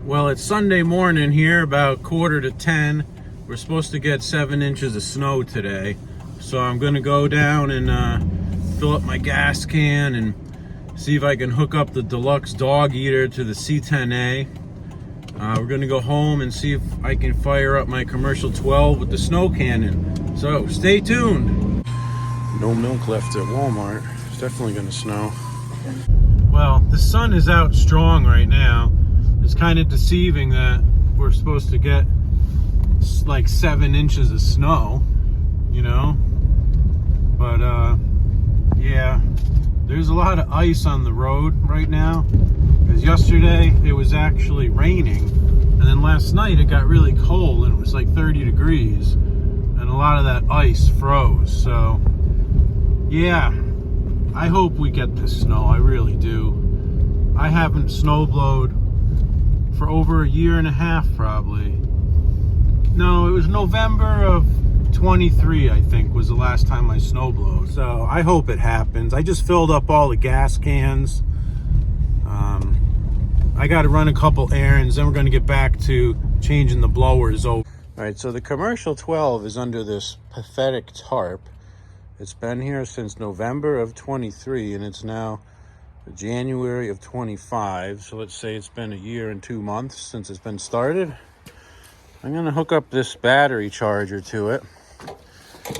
Well, it's Sunday morning here, about 9:45. We're supposed to get 7 inches of snow today. So I'm going to go down and fill up my gas can and see if I can hook up the Deluxe dog eater to the C10A. We're going to go home and see if I can fire up my commercial 12 with the snow cannon. So stay tuned. No milk left at Walmart. It's definitely going to snow. Well, the sun is out strong right now. It's kind of deceiving that we're supposed to get like 7 inches of snow, you know, but yeah, there's a lot of ice on the road right now, because yesterday it was actually raining, and then last night it got really cold and it was like 30 degrees, and a lot of that ice froze. So yeah, I hope we get this snow. I really do. I haven't snowblowed for over a year and a half, probably. No, it was November of 23, I think, was the last time I snowblowed. So I hope it happens. I just filled up all the gas cans. I got to run a couple errands, then we're going to get back to changing the blowers over. All right, so the commercial 12 is under this pathetic tarp. It's been here since November of 23, and it's now January of 25. So let's say it's been a year and 2 months since it's been started. I'm going to hook up this battery charger to it,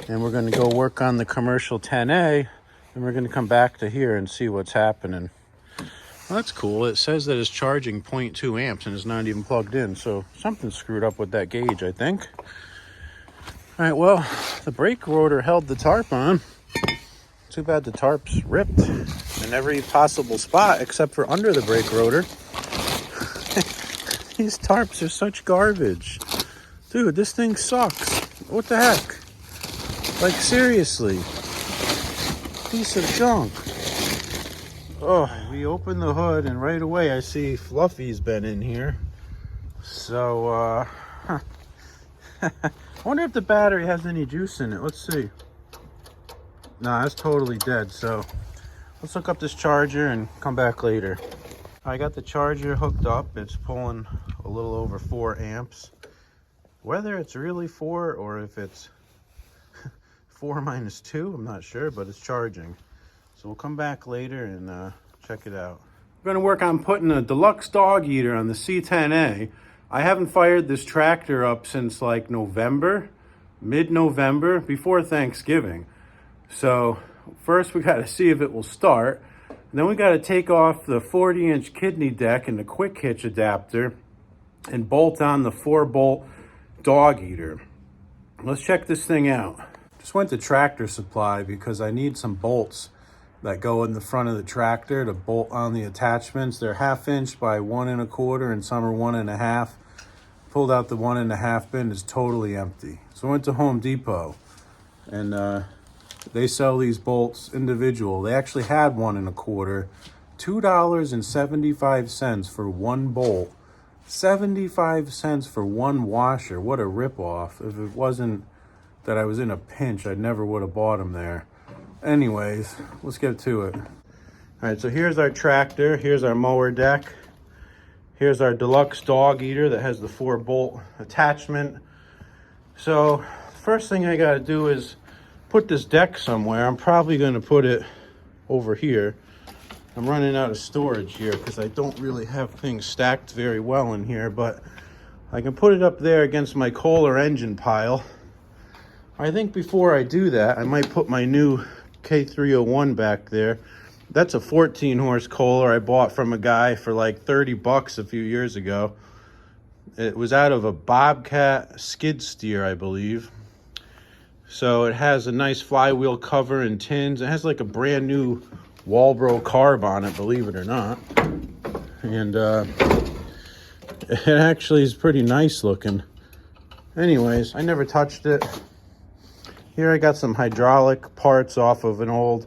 and we're going to go work on the commercial 10A, and we're going to come back to here and see what's happening. Well, that's cool. It says that it's charging 0.2 amps and it's not even plugged in, so something's screwed up with that gauge, I think. All right, well, the brake rotor held the tarp on. Too bad the tarp's ripped in every possible spot except for under the brake rotor. These tarps are such garbage. Dude, this thing sucks. What the heck? Like, seriously. Piece of junk. Oh, we open the hood and right away I see Fluffy's been in here. So, I wonder if the battery has any juice in it. Let's see. Nah, it's totally dead. So let's hook up this charger and come back later. I got the charger hooked up. It's pulling a little over 4 amps. Whether it's really 4 or if it's 4 minus 2, I'm not sure, but it's charging. So we'll come back later and check it out. We're going to work on putting a Deluxe dog eater on the C10A. I haven't fired this tractor up since like November, mid-November, before Thanksgiving. So first we got to see if it will start. Then we got to take off the 40-inch kidney deck and the quick hitch adapter and bolt on the 4-bolt dog eater. Let's check this thing out. Just went to Tractor Supply because I need some bolts that go in the front of the tractor to bolt on the attachments. They're 1/2 inch by 1 1/4, and some are 1 1/2. Pulled out the 1 1/2 bin, it's totally empty. So I went to Home Depot, and they sell these bolts individual. They actually had 1 1/4, $2.75 for 1 bolt, 75 cents for 1 washer. What a ripoff. If it wasn't that I was in a pinch, I never would have bought them there. Anyways, let's get to it. All right, so here's our tractor. Here's our mower deck. Here's our Deluxe dog eater that has the 4-bolt attachment. So first thing I got to do is put this deck somewhere. I'm probably going to put it over here. I'm running out of storage here because I don't really have things stacked very well in here, but I can put it up there against my Kohler engine pile. I think before I do that, I might put my new K301 back there. That's a 14-horse Kohler I bought from a guy for like 30 bucks a few years ago. It was out of a Bobcat skid steer, I believe. So it has a nice flywheel cover and tins. It has like a brand new Walbro carb on it, believe it or not. And it actually is pretty nice looking. Anyways, I never touched it. Here I got some hydraulic parts off of an old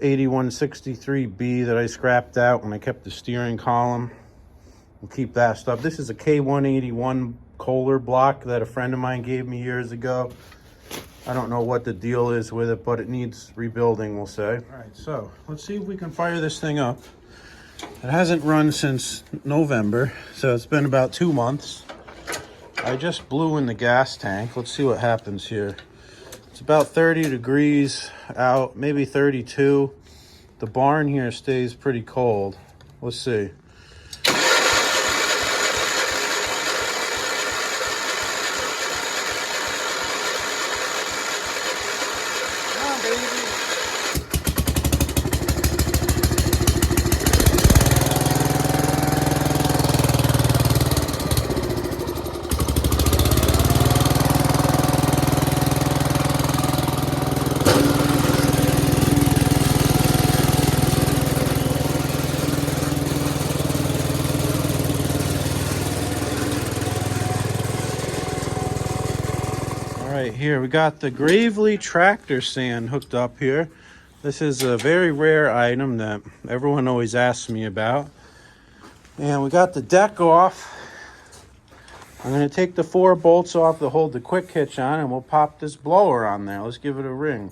8163B that I scrapped out when I kept the steering column. We'll keep that stuff. This is a K181 Kohler block that a friend of mine gave me years ago. I don't know what the deal is with it, but it needs rebuilding, we'll say. All right, so let's see if we can fire this thing up. It hasn't run since November, so it's been about 2 months. I just blew in the gas tank. Let's see what happens here. It's about 30 degrees out, maybe 32. The barn here stays pretty cold. Let's see. Come on, baby. Right here we got the Gravely tractor stand hooked up here. This is a very rare item that everyone always asks me about. And we got the deck off. I'm going to take the 4 bolts off to hold the quick hitch on, and we'll pop this blower on there. Let's give it a ring.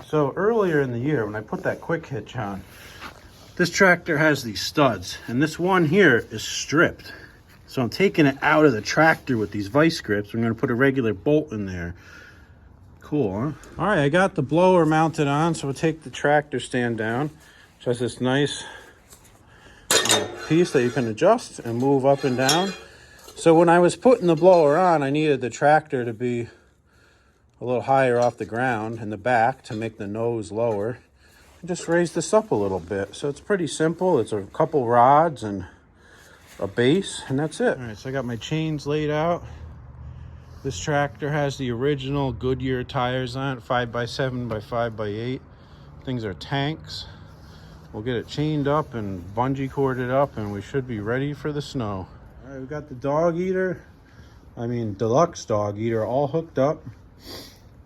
So earlier in the year when I put that quick hitch on, this tractor has these studs, and this one here is stripped. So I'm taking it out of the tractor with these vice grips. I'm going to put a regular bolt in there. Cool, huh? All right, I got the blower mounted on, so we'll take the tractor stand down. Which has this nice piece that you can adjust and move up and down. So when I was putting the blower on, I needed the tractor to be a little higher off the ground in the back to make the nose lower. I just raised this up a little bit. So it's pretty simple. It's a couple rods and a base, and that's it. All right, so I got my chains laid out. This tractor has the original Goodyear tires on it, 5x7 by 5x8. Things are tanks. We'll get it chained up and bungee corded up, and we should be ready for the snow. All right, we got the Deluxe dog eater all hooked up.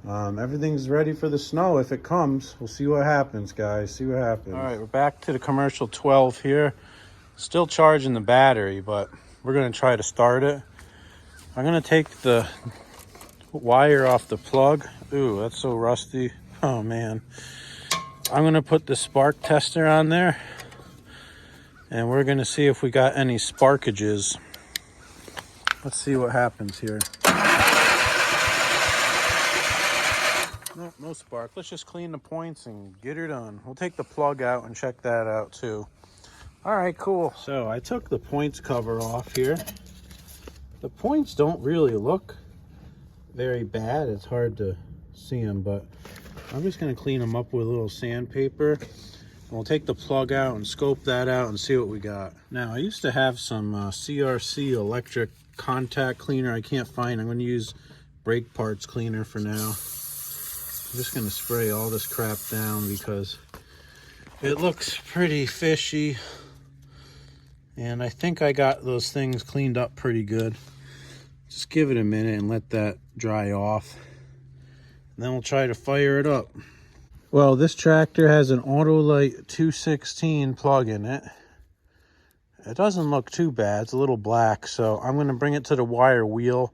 Everything's ready for the snow if it comes. We'll see what happens, guys. See what happens. All right, we're back to the commercial 12 here. Still charging the battery, but we're going to try to start it. I'm going to take the wire off the plug. Ooh, that's so rusty. Oh, man. I'm going to put the spark tester on there, and we're going to see if we got any sparkages. Let's see what happens here. Nope, no spark. Let's just clean the points and get her done. We'll take the plug out and check that out, too. All right, cool. So I took the points cover off here. The points don't really look very bad. It's hard to see them, but I'm just going to clean them up with a little sandpaper. And we'll take the plug out and scope that out and see what we got. Now, I used to have some CRC electric contact cleaner. I can't find. I'm going to use brake parts cleaner for now. I'm just going to spray all this crap down because it looks pretty fishy. And I think I got those things cleaned up pretty good. Just give it a minute and let that dry off. And then we'll try to fire it up. Well, this tractor has an Autolite 216 plug in it. It doesn't look too bad. It's a little black. So I'm going to bring it to the wire wheel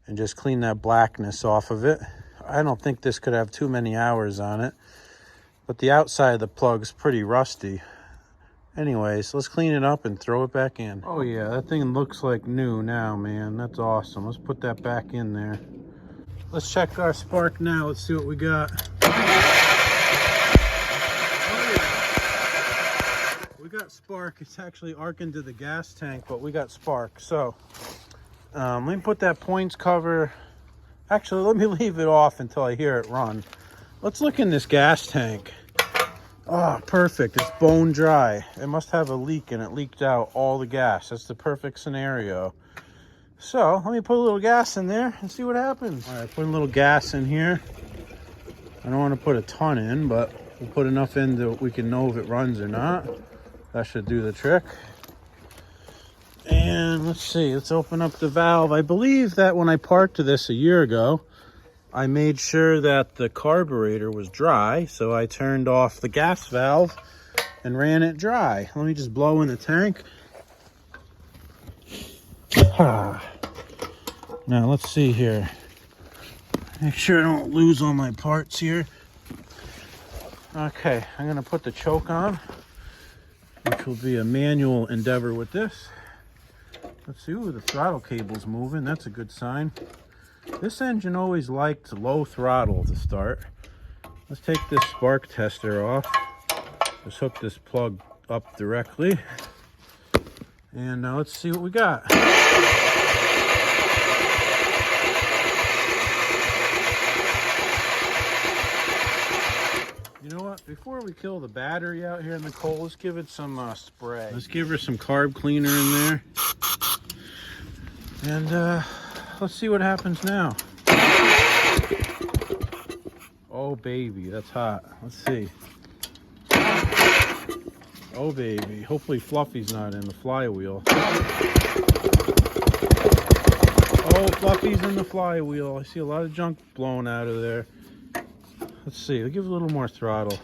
and just clean that blackness off of it. I don't think this could have too many hours on it. But the outside of the plug's pretty rusty. Anyways, let's clean it up and throw it back in. Oh yeah, that thing looks like new now, man. That's awesome. Let's put that back in there. Let's check our spark now. Let's see what we got. Oh yeah. We got spark. It's actually arcing to the gas tank, but we got spark. So let me put that points cover. Actually, let me leave it off until I hear it run. Let's look in this gas tank. Oh, perfect. It's bone dry. It must have a leak and it leaked out all the gas. That's the perfect scenario. So let me put a little gas in there and see what happens. All right, put a little gas in here. I don't want to put a ton in, but we'll put enough in that we can know if it runs or not. That should do the trick. And let's see, let's open up the valve. I believe that when I parked this a year ago, I made sure that the carburetor was dry, so I turned off the gas valve and ran it dry. Let me just blow in the tank. Now let's see here. Make sure I don't lose all my parts here. Okay, I'm gonna put the choke on which will be a manual endeavor with this. Let's see, ooh, the throttle cable's moving. That's a good sign. This engine always liked low throttle to start. Let's take this spark tester off. Just hook this plug up directly. And now let's see what we got. You know what? Before we kill the battery out here in the coal, let's give it some spray. Let's give her some carb cleaner in there. And let's see what happens now. Oh baby, that's hot. Let's see. Oh baby, hopefully Fluffy's not in the flywheel. Oh, Fluffy's in the flywheel. I see a lot of junk blowing out of there. Let's see, we'll give it a little more throttle.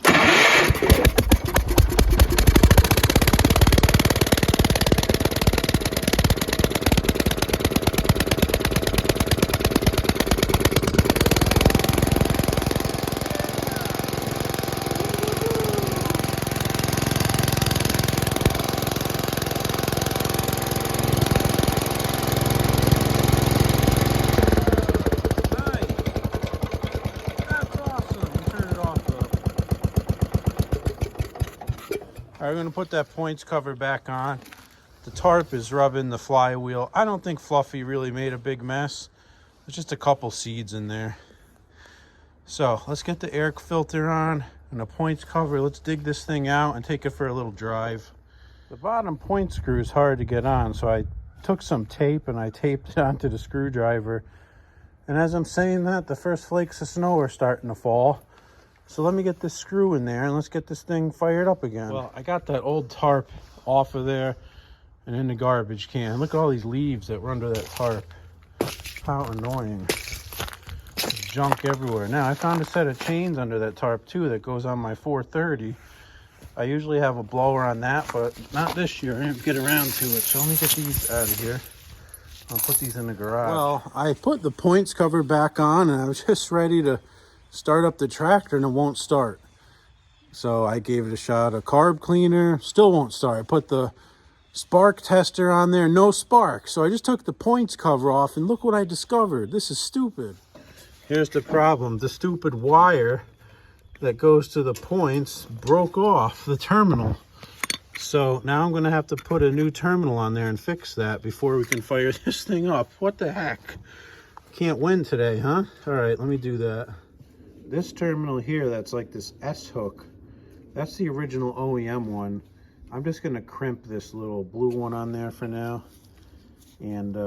All right, we're gonna put that points cover back on. The tarp is rubbing the flywheel. I don't think Fluffy really made a big mess. There's just a couple seeds in there. So let's get the air filter on and the points cover. Let's dig this thing out and take it for a little drive. The bottom point screw is hard to get on, so I took some tape and I taped it onto the screwdriver. And as I'm saying that, the first flakes of snow are starting to fall. So let me get this screw in there and let's get this thing fired up again. Well, I got that old tarp off of there and in the garbage can. Look at all these leaves that were under that tarp. How annoying. There's junk everywhere. Now, I found a set of chains under that tarp too that goes on my 430. I usually have a blower on that, but not this year. I didn't get around to it. So let me get these out of here. I'll put these in the garage. Well, I put the points cover back on and I was just ready to start up the tractor and it won't start. So I gave it a shot of carb cleaner, still won't start. I put the spark tester on there, no spark. So I just took the points cover off and look what I discovered. This is stupid. Here's the problem. The stupid wire that goes to the points broke off the terminal. So now I'm gonna have to put a new terminal on there and fix that before we can fire this thing up. What the heck? Can't win today, huh? All right, let me do that. This terminal here, that's like this S hook, that's the original OEM one. I'm just gonna crimp this little blue one on there for now. And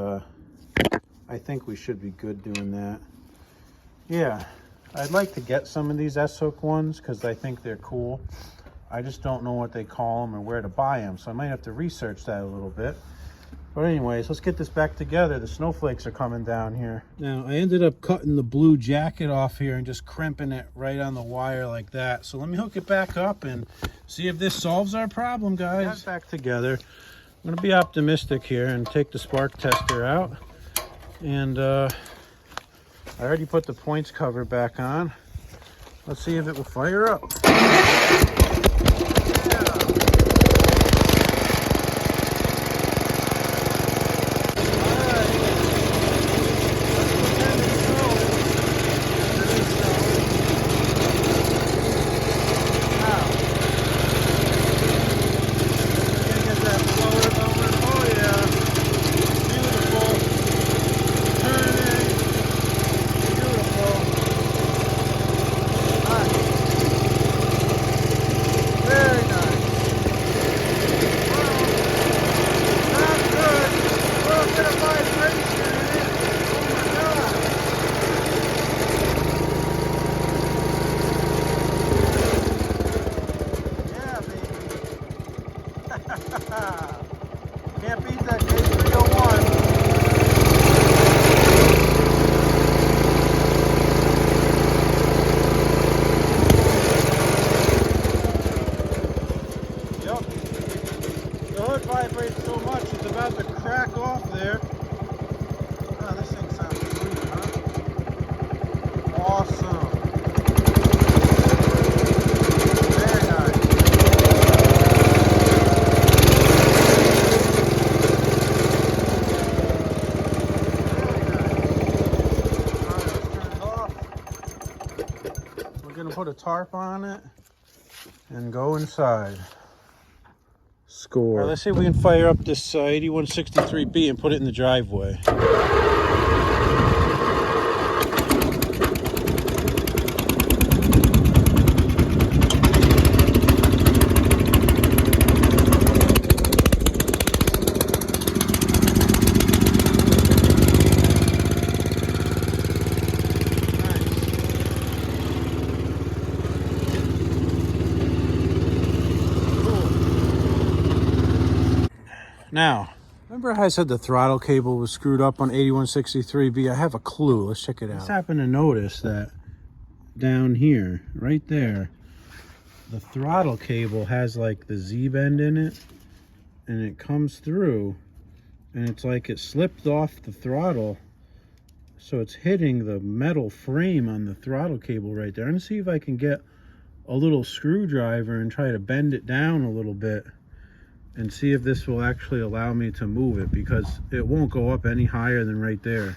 I think we should be good doing that. Yeah, I'd like to get some of these S hook ones because I think they're cool. I just don't know what they call them or where to buy them. So I might have to research that a little bit. But anyways, let's get this back together. The snowflakes are coming down here. Now, I ended up cutting the blue jacket off here and just crimping it right on the wire like that. So let me hook it back up and see if this solves our problem, guys. Back together. I'm gonna be optimistic here and take the spark tester out. And I already put the points cover back on. Let's see if it will fire up. Can't beat that K301. Yep. The hood vibrates so much it's about to crack off there. Oh, this thing sounds sweet, huh? Awesome. Very nice. put a tarp on it and go inside. Score. All right, let's see if we can fire up this 8163B and put it in the driveway. Now, remember I said the throttle cable was screwed up on 8163B? I have a clue. Let's check it out. I just happened to notice that down here, right there, the throttle cable has like the Z-bend in it, and it comes through, and it's like it slipped off the throttle, so it's hitting the metal frame on the throttle cable right there. I'm gonna see if I can get a little screwdriver and try to bend it down a little bit and see if this will actually allow me to move it, because it won't go up any higher than right there,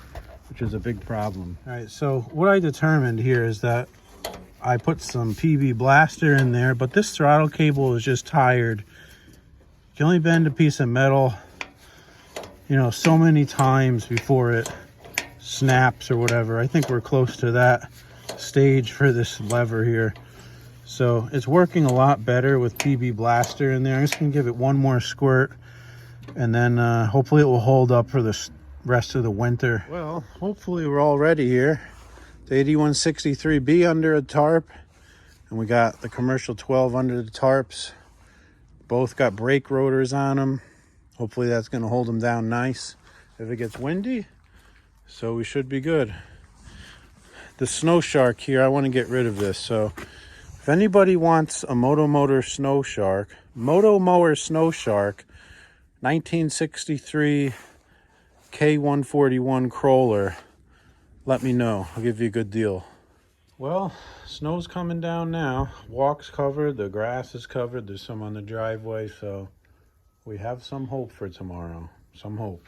which is a big problem. All right, so what I determined here is that I put some PB blaster in there, but this throttle cable is just tired. You can only bend a piece of metal, you know, so many times before it snaps or whatever. I think we're close to that stage for this lever here. So it's working a lot better with PB blaster in there. I'm just gonna give it one more squirt, and then hopefully it will hold up for the rest of the winter. Well, hopefully we're all ready here. The 8163B under a tarp, and we got the commercial 12 under the tarps. Both got brake rotors on them. Hopefully that's gonna hold them down nice if it gets windy. So we should be good. The Snow Shark here, I wanna get rid of this. So if anybody wants a Moto Mower Snow Shark, 1963 K141 Crawler, let me know. I'll give you a good deal. Well, snow's coming down now. Walk's covered, the grass is covered. There's some on the driveway, so we have some hope for tomorrow. Some hope.